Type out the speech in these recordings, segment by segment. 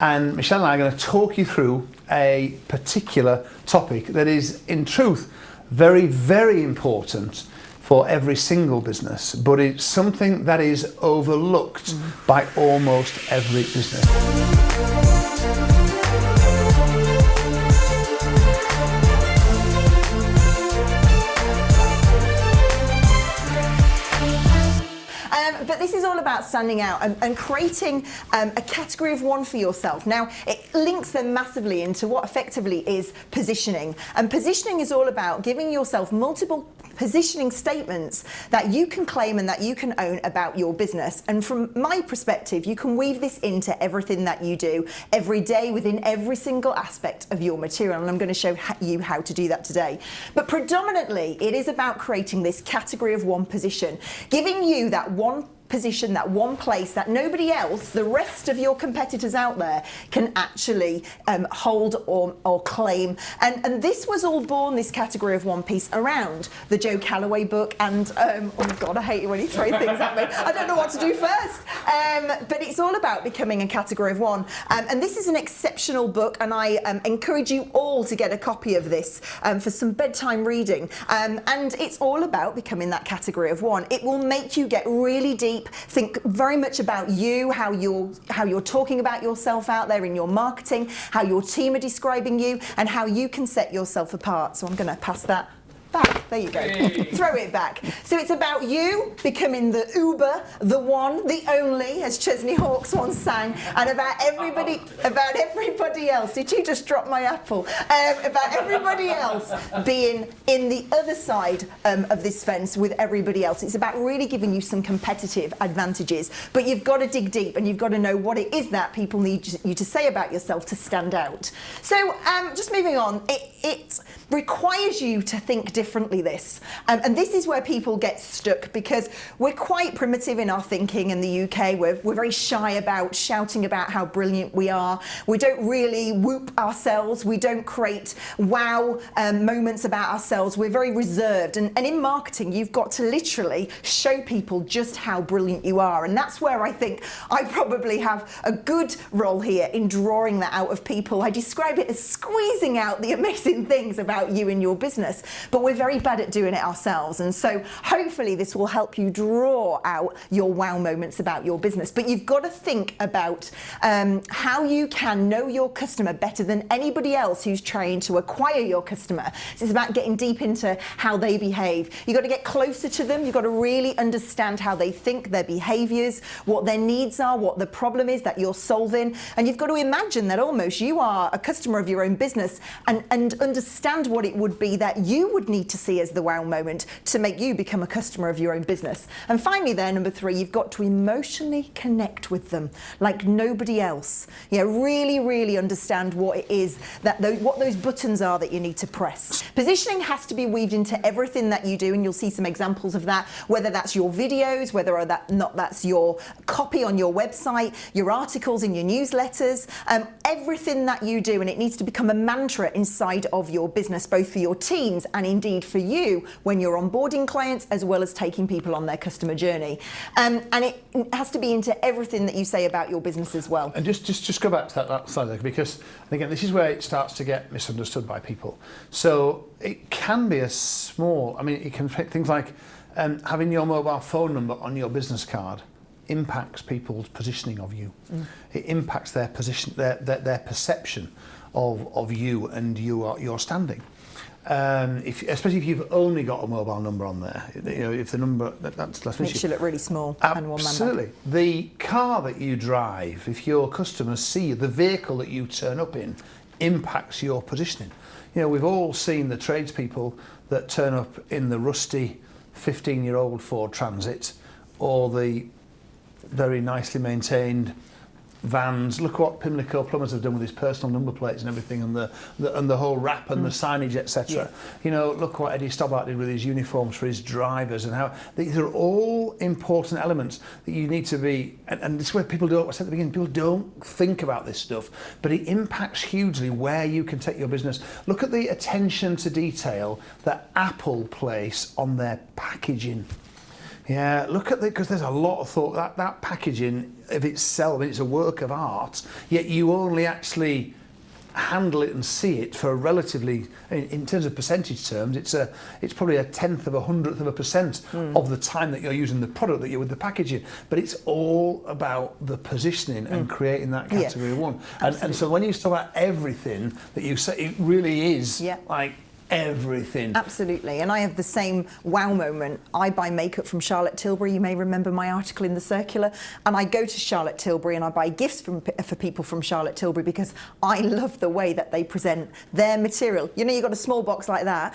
And Michelle and I are going to talk you through a particular topic that is, in truth, very, very important for every single business, but it's something that is overlooked by almost every business. But this is all about standing out and creating a category of one for yourself. Now, it links them massively into what effectively is positioning. And positioning is all about giving yourself multiple positioning statements that you can claim and that you can own about your business. And from my perspective, you can weave this into everything that you do every day within every single aspect of your material. And I'm going to show you how to do that today. But predominantly, it is about creating this category of one position, giving you that one position, that one place that nobody else, the rest of your competitors out there, can actually hold or claim. And this was all born, this category of one piece, around the Joe Calloway book. And oh God, I hate it when you throw things at me. I don't know what to do first. But it's all about becoming a category of one. And this is an exceptional book, and I encourage you all to get a copy of this for some bedtime reading. And it's all about becoming that category of one. It will make you get really deep. Think very much about you, how you're talking about yourself out there in your marketing, how your team are describing you, and how you can set yourself apart. So I'm going to pass that back. There you go. Hey. Throw it back. So it's about you becoming the Uber, the one, the only, as Chesney Hawkes once sang, and about everybody else. Did you just drop my apple? About everybody else being in the other side of this fence with everybody else. It's about really giving you some competitive advantages, but you've got to dig deep and you've got to know what it is that people need you to say about yourself to stand out. So just moving on, it requires you to think differently, this. And this is where people get stuck, because we're quite primitive in our thinking in the UK. We're very shy about shouting about how brilliant we are. We don't really whoop ourselves. We don't create wow moments about ourselves. We're very reserved. And in marketing, you've got to literally show people just how brilliant you are. And that's where I think I probably have a good role here in drawing that out of people. I describe it as squeezing out the amazing things about you and your business, but we're very bad at doing it ourselves. And so hopefully this will help you draw out your wow moments about your business. But you've got to think about how you can know your customer better than anybody else who's trying to acquire your customer. So it's about getting deep into how they behave. You've got to get closer to them. You've got to really understand how they think, their behaviors, what their needs are, what the problem is that you're solving. And you've got to imagine that almost you are a customer of your own business, and understand what it would be that you would need to see as the wow moment to make you become a customer of your own business. And finally there, number 3, you've got to emotionally connect with them like nobody else. You know, really understand what it is that what those buttons are that you need to press. Positioning has to be weaved into everything that you do, and you'll see some examples of that, whether that's your videos, whether or that's your copy on your website, your articles in your newsletters, everything that you do, and it needs to become a mantra inside of your business, both for your teams and indeed for you when you're onboarding clients, as well as taking people on their customer journey. And it has to be into everything that you say about your business as well. And just go back to that slide there, because again, this is where it starts to get misunderstood by people. So it can be a small, I mean, it can affect things like having your mobile phone number on your business card impacts people's positioning of you. It impacts their position, their perception of you and your standing. Especially if you've only got a mobile number on there, you know, if the number that's less, makes you look really small. Absolutely. And one the car that you drive, if your customers see the vehicle that you turn up in, impacts your positioning. You know, we've all seen the tradespeople that turn up in the rusty 15-year-old Ford Transit, or the very nicely maintained vans. Look what Pimlico Plumbers have done with his personal number plates and everything, and the whole wrap and the signage, etc. Yeah. You know, look what Eddie Stobbart did with his uniforms for his drivers, and how these are all important elements that you need to be. And this is where people don't. I said at the beginning, people don't think about this stuff, but it impacts hugely where you can take your business. Look at the attention to detail that Apple place on their packaging. Yeah, look at because there's a lot of thought that packaging of itself. It's a work of art. Yet you only actually handle it and see it for a relatively, in terms of percentage terms, it's probably a tenth of a hundredth of a percent of the time that you're using the product that you're with the packaging. But it's all about the positioning and creating that category one. And so when you talk about everything that you say, it really is like everything. Absolutely. And I have the same wow moment. I buy makeup from Charlotte Tilbury. You may remember my article in the Circular. And I go to Charlotte Tilbury and I buy gifts for people from Charlotte Tilbury because I love the way that they present their material. You know, you've got a small box like that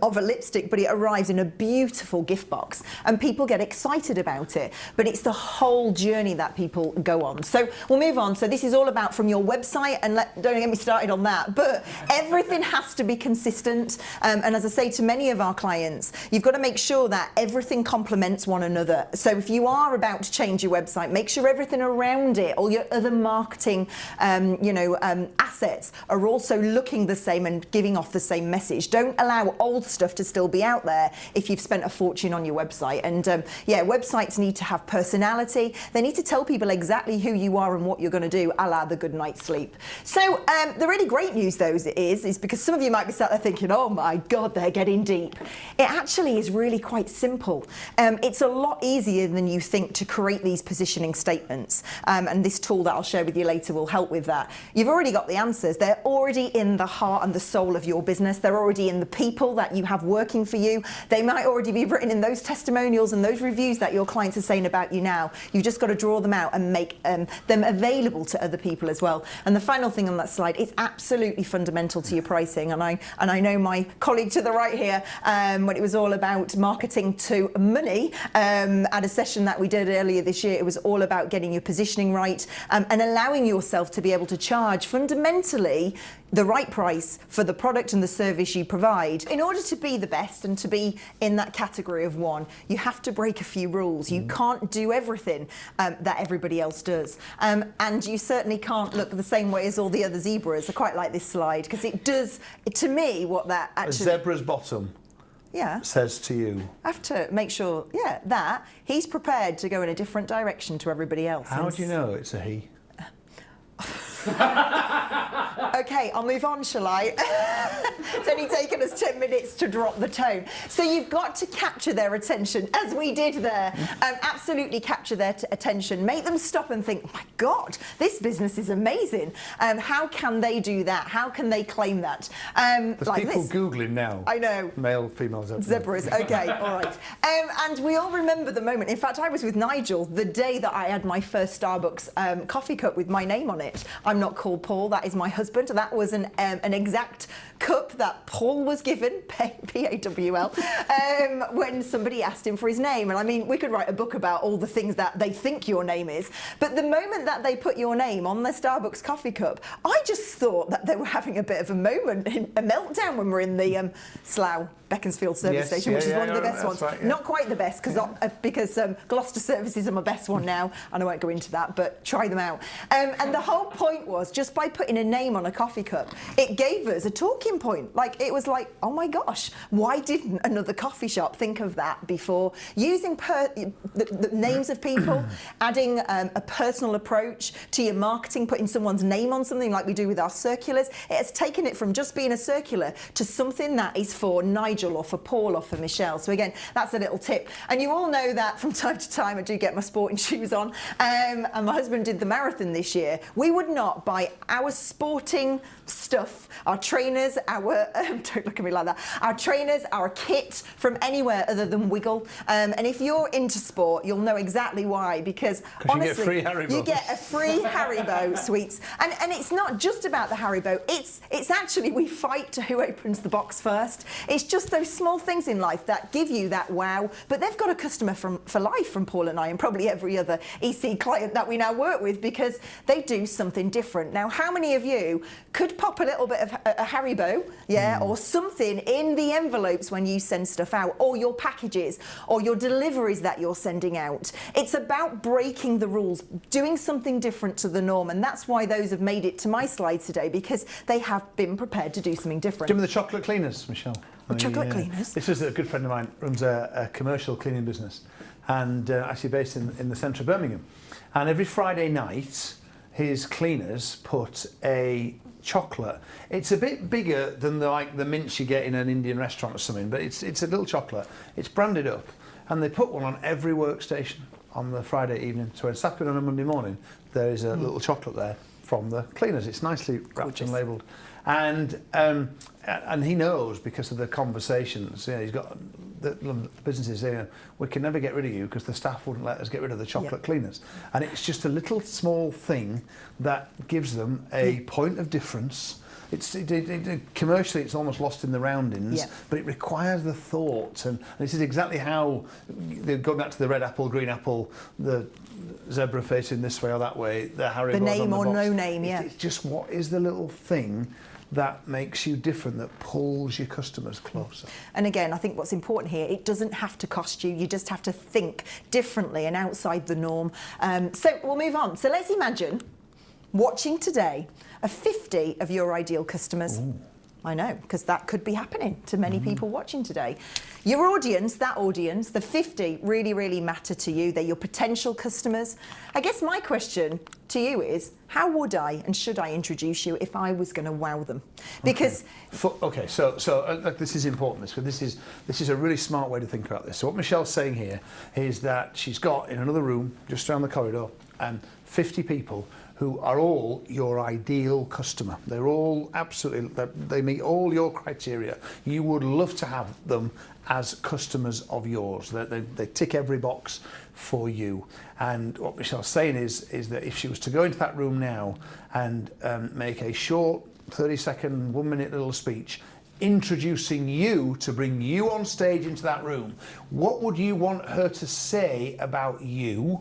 of a lipstick, but it arrives in a beautiful gift box and people get excited about it. But it's the whole journey that people go on. So we'll move on. So this is all about from your website, and don't get me started on that, but everything has to be consistent. And as I say to many of our clients, you've got to make sure that everything complements one another. So if you are about to change your website, make sure everything around it, all your other marketing, assets are also looking the same and giving off the same message. Don't allow old stuff to still be out there if you've spent a fortune on your website. And websites need to have personality. They need to tell people exactly who you are and what you're going to do, a la the good night's sleep. So the really great news, though, is because some of you might be sat there thinking, oh my God, they're getting deep. It actually is really quite simple. It's a lot easier than you think to create these positioning statements. And this tool that I'll share with you later will help with that. You've already got the answers. They're already in the heart and the soul of your business. They're already in the people that you have working for you. They might already be written in those testimonials and those reviews that your clients are saying about you now. You've just got to draw them out and make them available to other people as well. And the final thing on that slide, it's absolutely fundamental to your pricing. And I know my colleague to the right here, when it was all about marketing to money, at a session that we did earlier this year, it was all about getting your positioning right and allowing yourself to be able to charge fundamentally the right price for the product and the service you provide. In order to be the best and to be in that category of one, you have to break a few rules. You can't do everything that everybody else does. And you certainly can't look the same way as all the other zebras. I quite like this slide because it does, to me, what that actually... A zebra's bottom says to you. I have to make sure, that he's prepared to go in a different direction to everybody else. How do you know it's a he? Okay, I'll move on, shall I? It's only taken us 10 minutes to drop the tone. So you've got to capture their attention, as we did there. Absolutely capture their attention. Make them stop and think, oh my God, this business is amazing. How can they do that? How can they claim that? There's like people this. Googling now. I know. Male, female, Zebras. Okay, all right. And we all remember the moment. In fact, I was with Nigel the day that I had my first Starbucks coffee cup with my name on it. I'm not called Paul, that is my husband. That was an exact cup that Paul was given, P-A-W-L, when somebody asked him for his name. And I mean, we could write a book about all the things that they think your name is, but the moment that they put your name on their Starbucks coffee cup, I just thought that they were having a bit of a moment, a meltdown when we're in the Slough Beaconsfield service station, which is one of the best ones. Right, Not quite the best, because Gloucester services are my best one now, and I won't go into that, but try them out. And the whole point was, just by putting a name on a coffee cup, it gave us a talking point. Like, it was like, oh my gosh, why didn't another coffee shop think of that before? Using the names of people, adding a personal approach to your marketing, putting someone's name on something like we do with our circulars. It has taken it from just being a circular to something that is for Nigel or for Paul or for Michelle. So again, that's a little tip. And you all know that from time to time I do get my sporting shoes on. And my husband did the marathon this year. We would not buy our sporting stuff, our trainers, our don't look at me like that, our trainers, our kit from anywhere other than Wiggle. And if you're into sport, you'll know exactly why, because honestly, you get a free Haribo sweets. And it's not just about the Haribo, it's actually, we fight to who opens the box first. It's just those small things in life that give you that wow. But they've got a customer for life from Paul and I, and probably every other EC client that we now work with, because they do something different. Now, how many of you could pop a little bit of a Haribo, or something in the envelopes when you send stuff out, or your packages, or your deliveries that you're sending out? It's about breaking the rules, doing something different to the norm, and that's why those have made it to my slide today, because they have been prepared to do something different. Do you remember the chocolate cleaners, Michelle? Chocolate cleaners? This is a good friend of mine, runs a commercial cleaning business, and actually based in the centre of Birmingham. And every Friday night, his cleaners put a chocolate. It's a bit bigger than the mints you get in an Indian restaurant or something, but it's a little chocolate. It's branded up, and they put one on every workstation on the Friday evening. So when staff come in on a Monday morning, there is a little chocolate there from the cleaners. It's nicely wrapped and labelled, and he knows because of the conversations. You know, he's got the businesses saying, we can never get rid of you because the staff wouldn't let us get rid of the chocolate cleaners. And it's just a little small thing that gives them a point of difference. Commercially, it's almost lost in the roundings, but it requires the thought. And this is exactly how, going back to the red apple, green apple, the zebra facing this way or that way, the Haribo's the name on the or box. no name, It's just what is the little thing that makes you different, that pulls your customers closer. And again, I think what's important here, it doesn't have to cost you, you just have to think differently and outside the norm. So we'll move on. So let's imagine watching today 50 of your ideal customers. Ooh. I know, because that could be happening to many people watching today. Your audience, that audience, the 50 really, really matter to you. They're your potential customers. I guess my question to you is, how would I and should I introduce you if I was going to wow them? Because... Okay, so this is important. This is a really smart way to think about this. So what Michelle's saying here is that she's got in another room, just around the corridor, 50 people who are all your ideal customer. They're all absolutely, they meet all your criteria. You would love to have them as customers of yours. They tick every box for you. And what Michelle's saying is that if she was to go into that room now and make a short 30-second, 1-minute little speech introducing you to bring you on stage into that room, what would you want her to say about you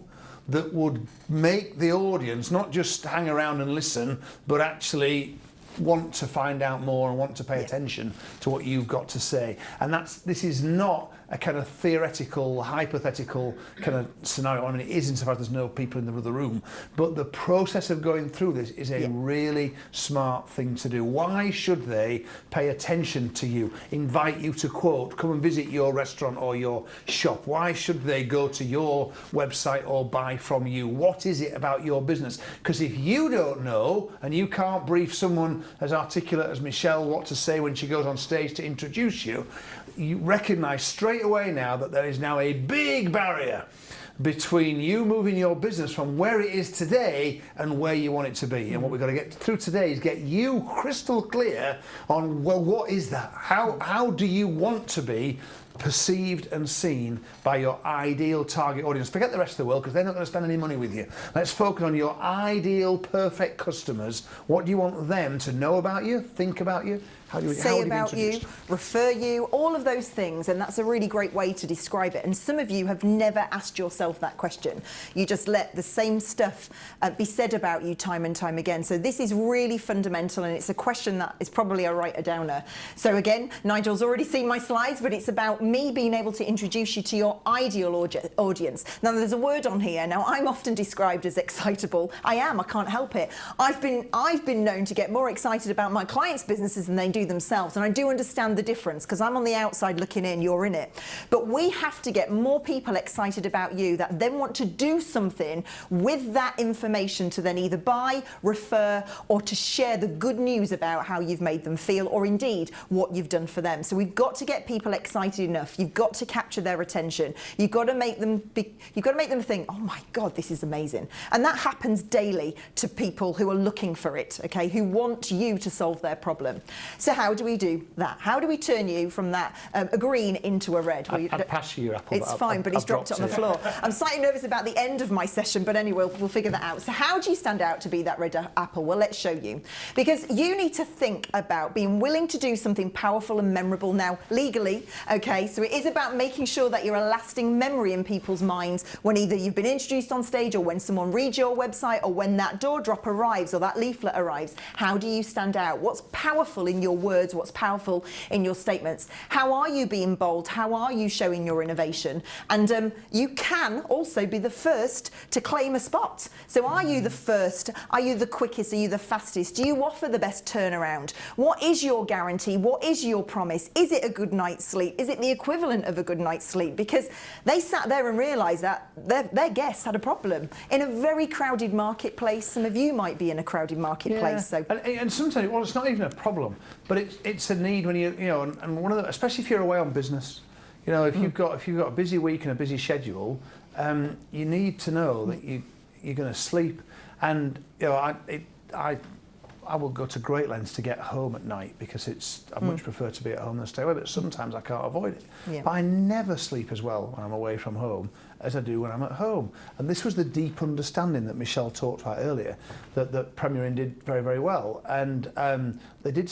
that would make the audience not just hang around and listen, but actually want to find out more and want to pay attention to what you've got to say? And this is not a kind of theoretical, hypothetical kind of scenario. I mean, it is insofar as there's no people in the other room, but the process of going through this is a really smart thing to do. Why should they pay attention to you, invite you to quote, come and visit your restaurant or your shop? Why should they go to your website or buy from you? What is it about your business? Because if you don't know and you can't brief someone as articulate as Michelle what to say when she goes on stage to introduce you, you recognise straight away now that there is now a big barrier between you moving your business from where it is today and where you want it to be. And what we've got to get through today is get you crystal clear on, well, what is that? How do you want to be perceived and seen by your ideal target audience? Forget the rest of the world, because they're not going to spend any money with you. Let's focus on your ideal perfect customers. What do you want them to know about you, think about you? Say about you, refer you, all of those things, and that's a really great way to describe it. And some of you have never asked yourself that question. You just let the same stuff be said about you time and time again. So this is really fundamental, and it's a question that is probably a writer-downer. So again, Nigel's already seen my slides, but it's about me being able to introduce you to your ideal audience. Now, there's a word on here. Now, I'm often described as excitable. I am, I can't help it. I've been known to get more excited about my clients' businesses than they do themselves, and I do understand the difference because I'm on the outside looking in, you're in it. But we have to get more people excited about you that then want to do something with that information to then either buy, refer, or to share the good news about how you've made them feel, or indeed what you've done for them. So we've got to get people excited enough. You've got to capture their attention. You've got to make them think, oh my God, this is amazing. And that happens daily to people who are looking for it, okay, who want you to solve their problem. So how do we do that? How do we turn you from that a green into a red? I'd pass you your apple. It's fine, but he's dropped it on the floor. I'm slightly nervous about the end of my session, but anyway, we'll figure that out. So how do you stand out to be that red apple? Well, let's show you. Because you need to think about being willing to do something powerful and memorable now, legally, okay? So it is about making sure that you're a lasting memory in people's minds when either you've been introduced on stage or when someone reads your website or when that door drop arrives or that leaflet arrives. How do you stand out? What's powerful in your words? What's powerful in your statements? How are you being bold? How are you showing your innovation? And you can also be the first to claim a spot. So are you the first? Are you the quickest? Are you the fastest? Do you offer the best turnaround? What is your guarantee? What is your promise? Is it a good night's sleep? Is it the equivalent of a good night's sleep, because they sat there and realised that their guests had a problem in a very crowded marketplace. Some of you might be in a crowded marketplace. So. And sometimes, well, it's not even a problem, but it's a need when and one of the, especially if you're away on business, if you've got a busy week and a busy schedule, you need to know that you're going to sleep. And I will go to great lengths to get home at night, because I much prefer to be at home than stay away, but sometimes I can't avoid it. Yeah. But I never sleep as well when I'm away from home as I do when I'm at home. And this was the deep understanding that Michelle talked about earlier, that Premier Inn did very, very well. And they did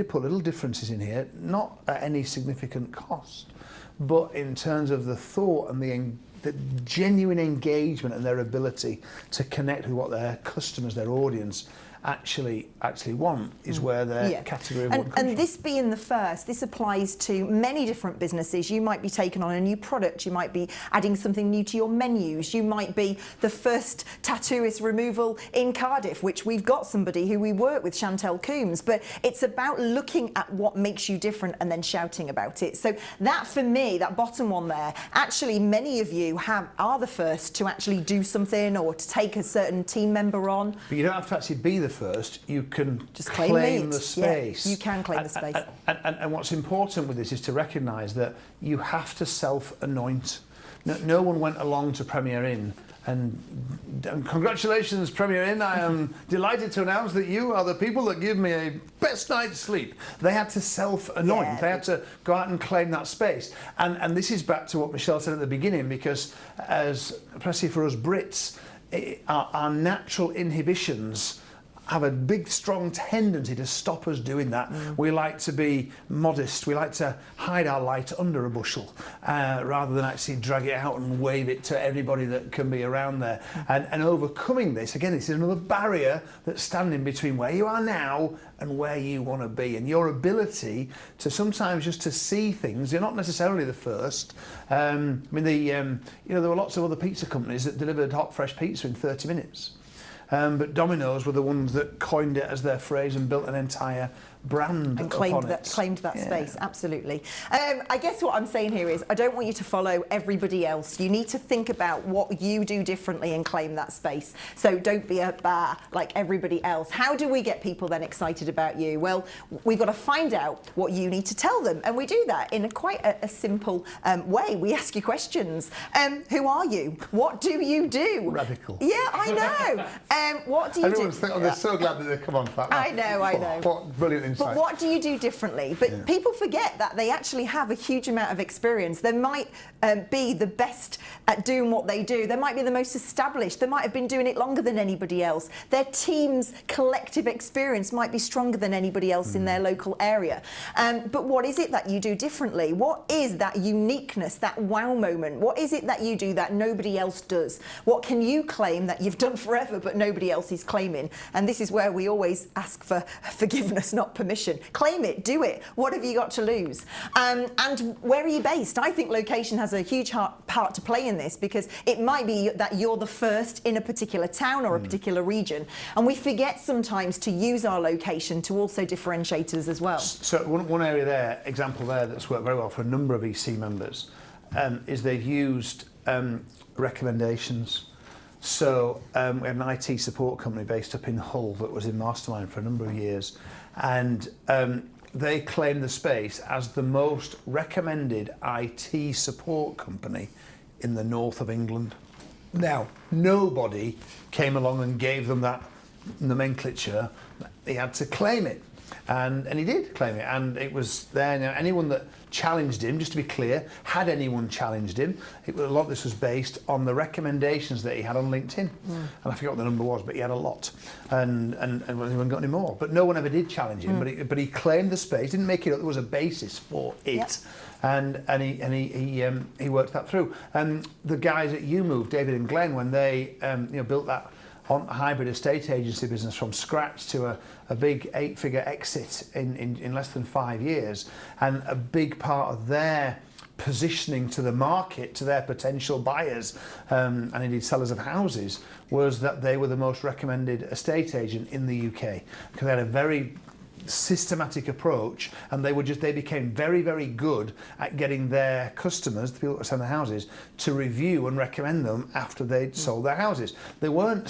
put little differences in here, not at any significant cost, but in terms of the thought and the genuine engagement and their ability to connect with what their customers, their audience, actually want, is where their category of one comes and from. this being the first, this applies to many different businesses. You might be taking on a new product, you might be adding something new to your menus, you might be the first tattooist removal in Cardiff, which we've got somebody who we work with, Chantel Coombs, but it's about looking at what makes you different and then shouting about it. So that, for me, that bottom one there, actually many of you are the first to actually do something or to take a certain team member on. But you don't have to actually be the first, you can just claim the space. Yeah, you can claim the space. And what's important with this is to recognise that you have to self-anoint. No one went along to Premier Inn and congratulations, Premier Inn, I am delighted to announce that you are the people that give me a best night's sleep. They had to self-anoint. Yeah. They had to go out and claim that space. And this is back to what Michelle said at the beginning, because especially for us Brits, our natural inhibitions have a big, strong tendency to stop us doing that. We like to be modest. We like to hide our light under a bushel rather than actually drag it out and wave it to everybody that can be around there. And overcoming this, again, this is another barrier that's standing between where you are now and where you want to be. And your ability to sometimes just to see things, you're not necessarily the first. There were lots of other pizza companies that delivered hot, fresh pizza in 30 minutes. But Domino's were the ones that coined it as their phrase and built an entire brand and claimed that space. Absolutely. I guess what I'm saying here is I don't want you to follow everybody else. You need to think about what you do differently and claim that space. So don't be a bar like everybody else. How do we get people then excited about you? Well, we've got to find out what you need to tell them, and we do that in quite a simple way. We ask you questions. Who are you? What do you do? Radical. Yeah, I know. What do you Everyone's do? they're so glad that they've come on for that. I know. What brilliant insight. But what do you do differently? But people forget that they actually have a huge amount of experience. They might be the best at doing what they do. They might be the most established. They might have been doing it longer than anybody else. Their team's collective experience might be stronger than anybody else in their local area. But what is it that you do differently? What is that uniqueness, that wow moment? What is it that you do that nobody else does? What can you claim that you've done forever but nobody else is claiming? And this is where we always ask for forgiveness, not permission. Claim it, do it. What have you got to lose? And where are you based? I think location has a huge part to play in this, because it might be that you're the first in a particular town or a particular region, and we forget sometimes to use our location to also differentiate us as well. So one area there, example there, that's worked very well for a number of EC members is they've used recommendations. So we had an IT support company based up in Hull that was in Mastermind for a number of years, and they claimed the space as the most recommended IT support company in the north of England. Now, nobody came along and gave them that nomenclature. He had to claim it. And he did claim it, and it was there. Now, anyone that challenged him, just to be clear, had anyone challenged him, a lot of this was based on the recommendations that he had on LinkedIn. And I forget what the number was, but he had a lot, and anyone got any more. But no one ever did challenge him. But he claimed the space, didn't make it up. There was a basis for it. Yep. And he worked that through. And the guys at UMove, David and Glenn, when they built that on hybrid estate agency business from scratch to a big 8-figure exit in less than 5 years, and a big part of their positioning to the market, to their potential buyers and indeed sellers of houses, was that they were the most recommended estate agent in the UK, because they had a very systematic approach, and they became very, very good at getting their customers, the people that sell their houses, to review and recommend them after they'd sold their houses. They weren't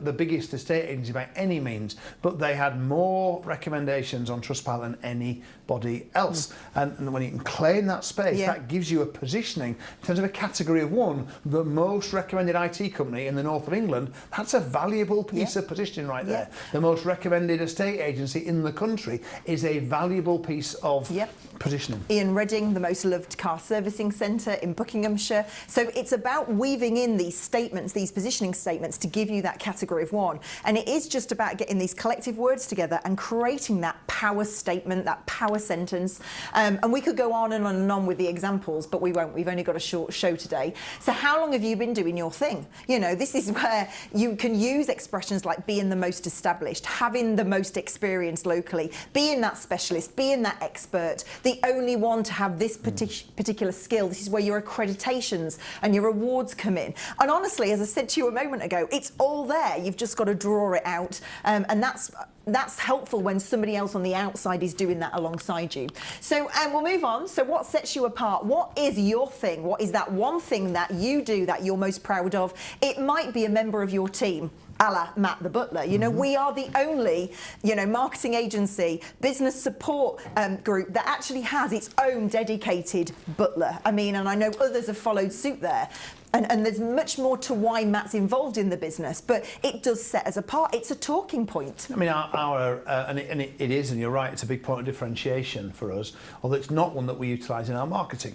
the biggest estate agency by any means, but they had more recommendations on Trustpilot than anybody else. And when you can claim that space, that gives you a positioning in terms of a category of one, the most recommended IT company in the north of England. That's a valuable piece of positioning right there. The most recommended estate agency in the country is a valuable piece of positioning. Ian Reading, the most loved car servicing centre in Buckinghamshire. So it's about weaving in these statements, these positioning statements, to give you that category of one. And it is just about getting these collective words together and creating that power statement, that power sentence. And we could go on and on with the examples, but we won't. We've only got a short show today. So how long have you been doing your thing? You know, this is where you can use expressions like being the most established, having the most experience locally, being that specialist, being that expert, the only one to have this particular skill. This is where your accreditations and your awards come in. And honestly, as I said to you a moment ago, it's all there. You've just got to draw it out. And that's helpful when somebody else on the outside is doing that alongside you. So we'll move on. So what sets you apart? What is your thing? What is that one thing that you do that you're most proud of? It might be a member of your team, a la Matt the butler. You know, we are the only, marketing agency, business support group that actually has its own dedicated butler. I mean, and I know others have followed suit there. And there's much more to why Matt's involved in the business, but it does set us apart. It's a talking point. I mean, it is, and you're right, it's a big point of differentiation for us, although it's not one that we utilise in our marketing.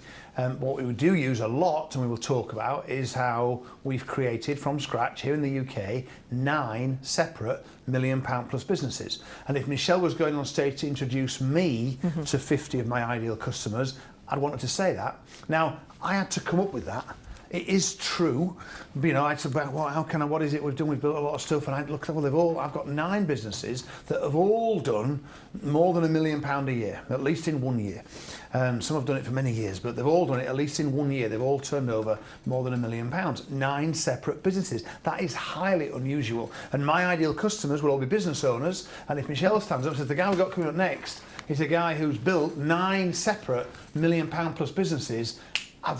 What we do use a lot, and we will talk about, is how we've created from scratch here in the UK 9 separate £1 million plus businesses. And if Michelle was going on stage to introduce me to 50 of my ideal customers, I'd want her to say that. Now, I had to come up with that. It is true, I said, well, what is it we've done? We've built a lot of stuff, and I looked at, I've got 9 businesses that have all done more than £1 million a year, at least in 1 year. Some have done it for many years, but they've all done it at least in 1 year. They've all turned over more than £1 million. 9 separate businesses. That is highly unusual. And my ideal customers will all be business owners. And if Michelle stands up and says, the guy we've got coming up next is a guy who's built 9 separate £1 million plus businesses,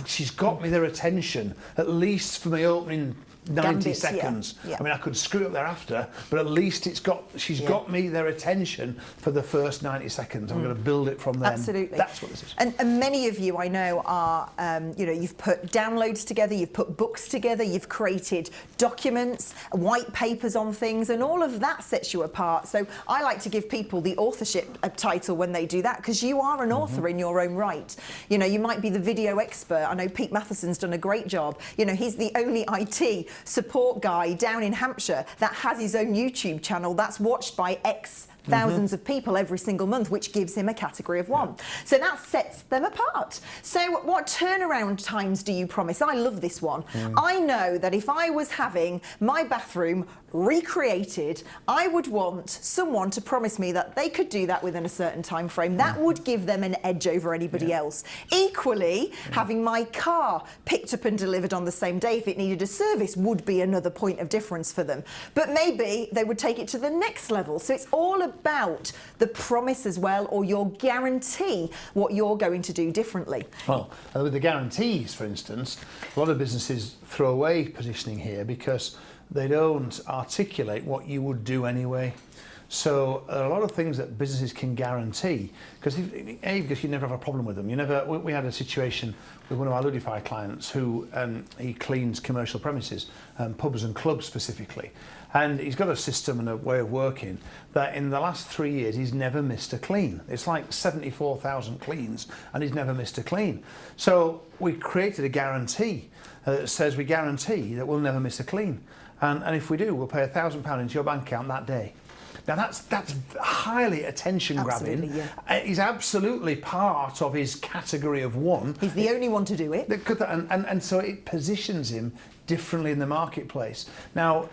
she's got me their attention, at least for my opening 90 seconds. I mean, I could screw up thereafter, but at least she's got me their attention for the first 90 seconds. I'm going to build it from then. Absolutely. That's what this is. And many of you I know are, you've put downloads together, you've put books together, you've created documents, white papers on things, and all of that sets you apart. So I like to give people the authorship title when they do that, because you are an author in your own right. You might be the video expert. I know Pete Matheson's done a great job. He's the only IT support guy down in Hampshire that has his own YouTube channel that's watched by thousands of people every single month, which gives him a category of one. So that sets them apart. So what turnaround times do you promise? I love this one. I know that if I was having my bathroom recreated, I would want someone to promise me that they could do that within a certain time frame. That would give them an edge over anybody else. Equally, having my car picked up and delivered on the same day if it needed a service would be another point of difference for them. But maybe they would take it to the next level. So it's all about the promise as well, or your guarantee what you're going to do differently. Well, with the guarantees, for instance, a lot of businesses throw away positioning here because they don't articulate what you would do anyway. So there are a lot of things that businesses can guarantee, because you never have a problem with them. We had a situation with one of our Ludify clients who he cleans commercial premises, pubs and clubs specifically. And he's got a system and a way of working that in the last 3 years he's never missed a clean. It's like 74,000 cleans and he's never missed a clean. So we created a guarantee that says we guarantee that we'll never miss a clean. And if we do, we'll pay £1,000 into your bank account that day. Now that's highly attention grabbing. He's absolutely part of his category of one. He's the only one to do it. And so it positions him differently in the marketplace. Now,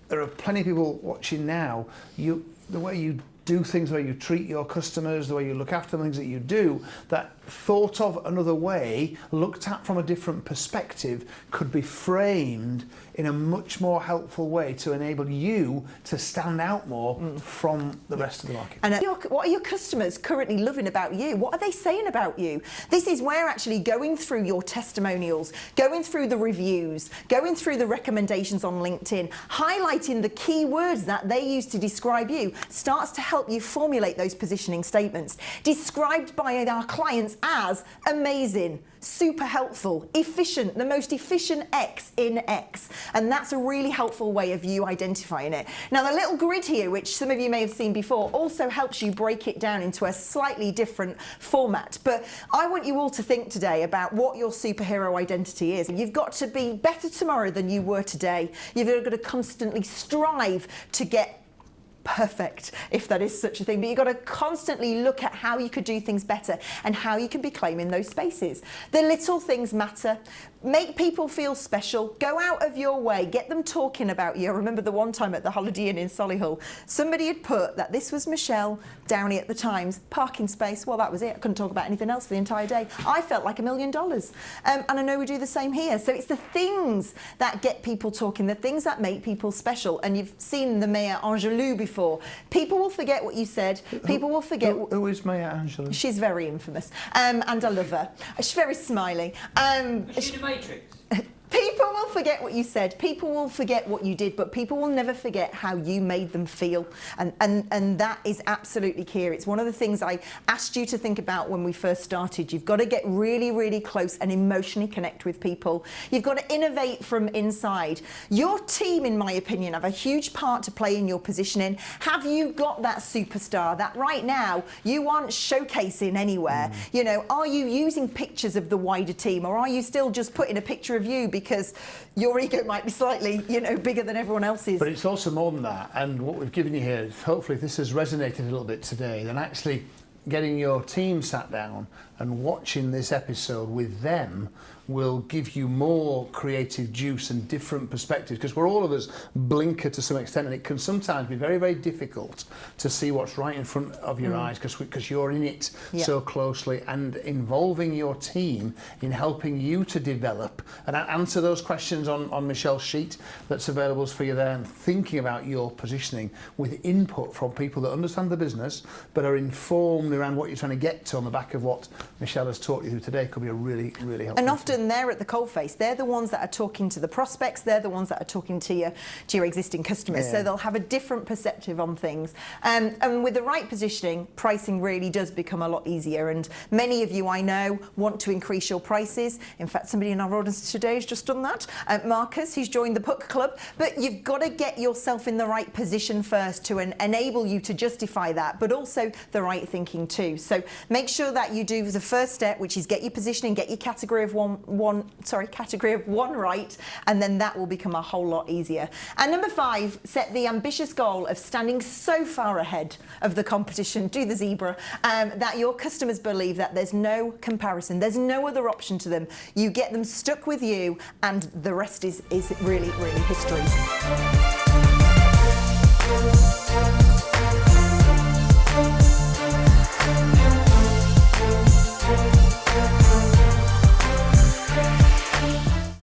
there are plenty of people watching now. The way you do things, the way you treat your customers, the way you look after the things that you do, that thought of another way, looked at from a different perspective, could be framed in a much more helpful way to enable you to stand out more from the rest of the market. And what are your customers currently loving about you? What are they saying about you? This is where actually going through your testimonials, going through the reviews, going through the recommendations on LinkedIn, highlighting the key words that they use to describe you, starts to help you formulate those positioning statements, described by our clients as amazing, super helpful, efficient, the most efficient X in X. And that's a really helpful way of you identifying it. Now, the little grid here, which some of you may have seen before, also helps you break it down into a slightly different format. But I want you all to think today about what your superhero identity is. You've got to be better tomorrow than you were today. You've got to constantly strive to get perfect, if that is such a thing, but you've got to constantly look at how you could do things better and how you can be claiming those spaces. The little things matter. Make people feel special. Go out of your way. Get them talking about you. I remember the one time at the Holiday Inn in Solihull, somebody had put that this was Michelle Downey at the Times, parking space. Well, that was it. I couldn't talk about anything else for the entire day. I felt like $1 million. And I know we do the same here. So it's the things that get people talking, the things that make people special. And you've seen the Mayor Angelou before. People will forget what you said. People will forget. Who is Mayor Angelou? She's very infamous. And I love her. She's very smiley. Matrix. People will forget what you said, people will forget what you did, but people will never forget how you made them feel. And that is absolutely key. It's one of the things I asked you to think about when we first started. You've got to get really, really close and emotionally connect with people. You've got to innovate from inside. Your team, in my opinion, have a huge part to play in your positioning. Have you got that superstar that right now you aren't showcasing anywhere? You know, are you using pictures of the wider team, or are you still just putting a picture of you because your ego might be slightly, you know, bigger than everyone else's? But it's also more than that, and what we've given you here is, hopefully this has resonated a little bit today, then actually getting your team sat down and watching this episode with them will give you more creative juice and different perspectives, because we're all of us blinker to some extent, and it can sometimes be very, very difficult to see what's right in front of your eyes because you're in it so closely, and involving your team in helping you to develop and answer those questions on Michelle's sheet that's available for you there, and thinking about your positioning with input from people that understand the business but are informed around what you're trying to get to on the back of what Michelle has taught you today could be a really, really helpful. And often they're at the coalface. They're the ones that are talking to the prospects. They're the ones that are talking to your existing customers. So they'll have a different perspective on things. And with the right positioning, pricing really does become a lot easier. And many of you, I know, want to increase your prices. In fact, somebody in our audience today has just done that. Marcus, he's joined the Puck Club. But you've got to get yourself in the right position first to enable you to justify that, but also the right thinking too. So make sure that you do the first step, which is get your positioning, get your category of one right, and then that will become a whole lot easier. And number 5, set the ambitious goal of standing so far ahead of the competition, do the zebra, that your customers believe that there's no comparison, there's no other option to them. You get them stuck with you, and the rest is really, really history.